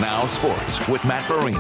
Now Sports with Matt Vereen.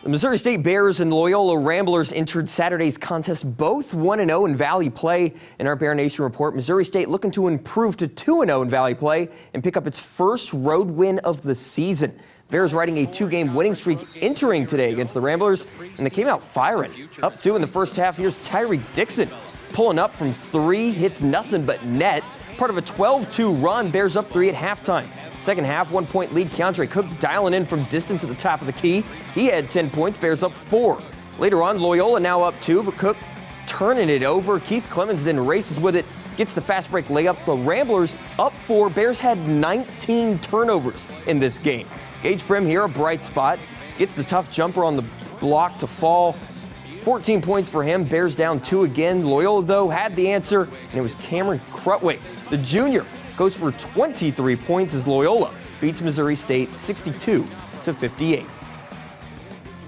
The Missouri State Bears and Loyola Ramblers entered Saturday's contest both 1-0 in Valley play. In our Bear Nation report, Missouri State looking to improve to 2-0 in Valley play and pick up its first road win of the season. Bears riding a 2-game winning streak entering today against the Ramblers, and they came out firing. Up 2 in the first half. Here's Tyree Dixon pulling up from 3, hits nothing but net. Part of a 12-2 run, Bears up 3 at halftime. Second half, 1-point lead, Keandre Cook dialing in from distance at the top of the key. He had 10 points, Bears up 4. Later on, Loyola now up 2, but Cook turning it over. Keith Clemens then races with it, gets the fast break layup. The Ramblers up 4. Bears had 19 turnovers in this game. Gage Prim here, a bright spot, gets the tough jumper on the block to fall. 14 points for him. Bears down 2 again. Loyola, though, had the answer, and it was Cameron Crutway. The junior goes for 23 points as Loyola beats Missouri State 62-58.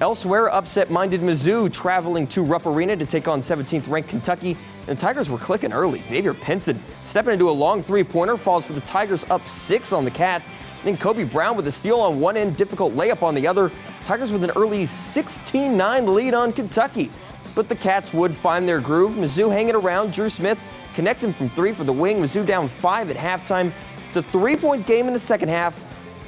Elsewhere, upset-minded Mizzou traveling to Rupp Arena to take on 17th-ranked Kentucky. And the Tigers were clicking early. Xavier Pinson stepping into a long three-pointer, falls for the Tigers up 6 on the Cats. Then Kobe Brown with a steal on one end, difficult layup on the other. Tigers with an early 16-9 lead on Kentucky. But the Cats would find their groove. Mizzou hanging around. Drew Smith connecting from 3 for the wing. Mizzou down 5 at halftime. It's a 3-point game in the second half,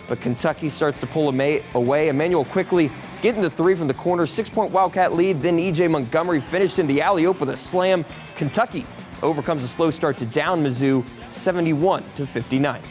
but Kentucky starts to pull away. Emmanuel quickly getting the 3 from the corner. 6-point Wildcat lead. Then E.J. Montgomery finished in the alley-oop with a slam. Kentucky overcomes a slow start to down Mizzou 71-59.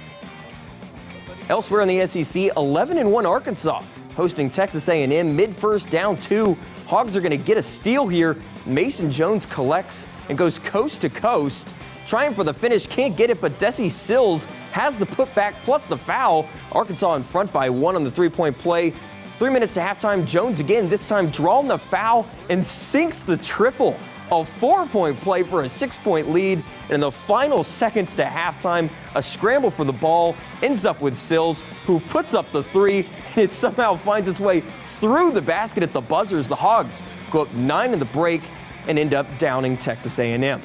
Elsewhere in the SEC, 11-1 Arkansas hosting Texas A&M. Mid-first, down 2. Hogs are going to get a steal here. Mason Jones collects and goes coast to coast. Trying for the finish, can't get it, but Desi Sills has the putback plus the foul. Arkansas in front by 1 on the 3-point play. 3 minutes to halftime, Jones again, this time drawing the foul and sinks the triple. A 4-point play for a 6-point lead. And in the final seconds to halftime, a scramble for the ball ends up with Sills, who puts up the 3, and it somehow finds its way through the basket at the buzzers. The Hogs go up 9 in the break and end up downing Texas A&M.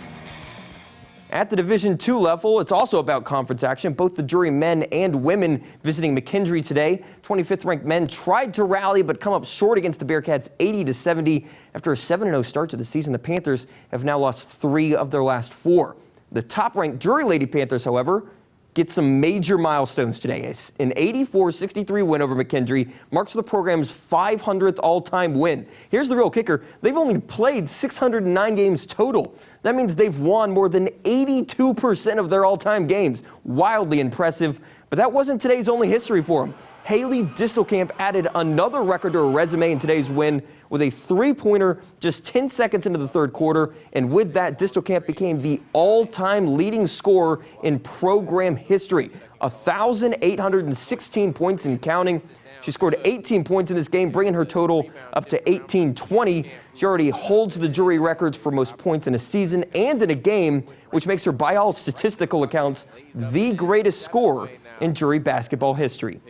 At the Division II level, it's also about conference action. Both the Drury men and women visiting McKendree today. 25th-ranked men tried to rally but come up short against the Bearcats 80-70. After a 7-0 start to the season, the Panthers have now lost 3 of their last 4. The top-ranked Drury Lady Panthers, however, get some major milestones today. An 84-63 win over McKendree marks the program's 500th all-time win. Here's the real kicker. They've only played 609 games total. That means they've won more than 82% of their all-time games. Wildly impressive, but that wasn't today's only history for them. Haley DIESTELKAMP added another record to her resume in today's win with a 3-pointer just 10 seconds into the third quarter. And with that, DIESTELKAMP became the all-time leading scorer in program history. 1,816 points and counting. She scored 18 points in this game, bringing her total up to 1,820. She already holds the Drury records for most points in a season and in a game, which makes her, by all statistical accounts, the greatest scorer in Drury basketball history.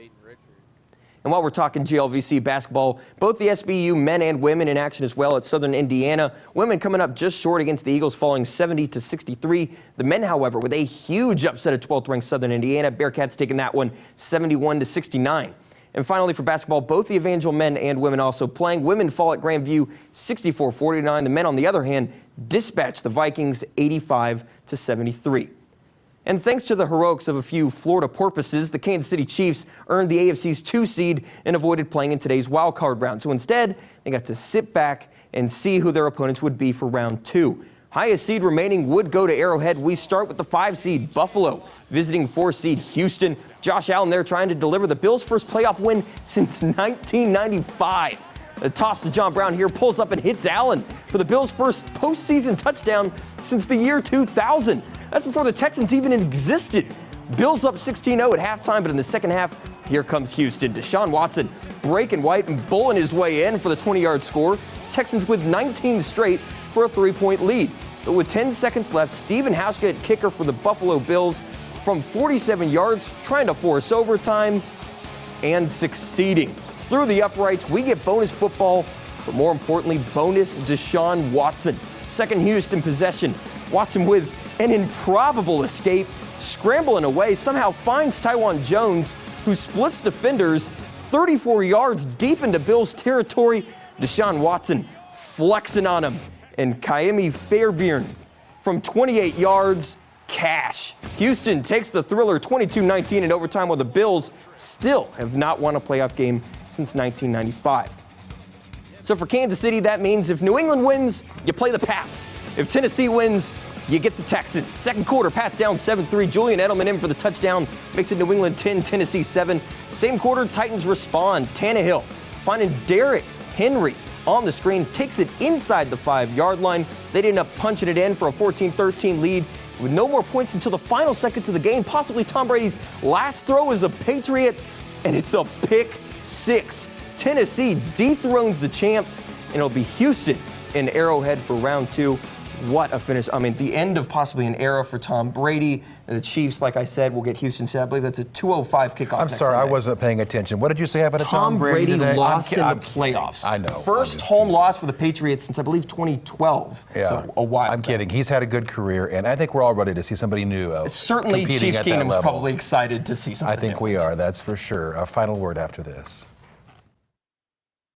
And while we're talking GLVC basketball, both the SBU men and women in action as well at Southern Indiana. Women coming up just short against the Eagles, falling 70-63. The men, however, with a huge upset at 12th-ranked Southern Indiana. Bearcats taking that one 71-69. And finally, for basketball, both the Evangel men and women also playing. Women fall at Grandview 64-49. The men, on the other hand, dispatch the Vikings 85-73. And thanks to the heroics of a few Florida porpoises, the Kansas City Chiefs earned the AFC's 2 seed and avoided playing in today's wild card round. So instead, they got to sit back and see who their opponents would be for round 2. Highest seed remaining would go to Arrowhead. We start with the 5 seed, Buffalo, visiting 4 seed Houston. Josh Allen there trying to deliver the Bills' first playoff win since 1995. A toss to John Brown here, pulls up and hits Allen for the Bills' first postseason touchdown since the year 2000. That's before the Texans even existed. Bills up 16-0 at halftime, but in the second half, here comes Houston. Deshaun Watson breaking white and bowling his way in for the 20-yard score. Texans with 19 straight for a 3-point lead. But with 10 seconds left, Stephen Hauschka, kicker for the Buffalo Bills, from 47 yards, trying to force overtime and succeeding. Through the uprights, we get bonus football, but more importantly, bonus Deshaun Watson. Second Houston possession. Watson with an improbable escape, scrambling away, somehow finds Tywan Jones, who splits defenders, 34 yards deep into Bills territory. Deshaun Watson flexing on him. And Kaimi Fairbairn from 28 yards, cash. Houston takes the thriller 22-19 in overtime, while the Bills still have not won a playoff game since 1995. So for Kansas City, that means if New England wins, you play the Pats. If Tennessee wins, you get the Texans. Second quarter, Pats down 7-3. Julian Edelman in for the touchdown. Makes it New England 10, Tennessee 7. Same quarter, Titans respond. Tannehill finding Derrick Henry on the screen. Takes it inside the 5-yard line. They end up punching it in for a 14-13 lead with no more points until the final seconds of the game. Possibly Tom Brady's last throw as a Patriot, and it's a pick six. Tennessee dethrones the champs, and it'll be Houston in Arrowhead for round 2. What a finish. I mean, the end of possibly an era for Tom Brady. The Chiefs, like I said, will get Houston set. I believe that's a 2:05 kickoff. I'm sorry, Sunday. I wasn't paying attention. What did you say happened to Tom Brady today? lost in the playoffs. I know. First home loss for the Patriots since, I believe, 2012. Yeah. So a while. I'm kidding. He's had a good career, and I think we're all ready to see somebody new. Certainly, competing Chiefs at that Kingdom's level. probably excited to see something I think different. we are, that's for sure. A final word after this.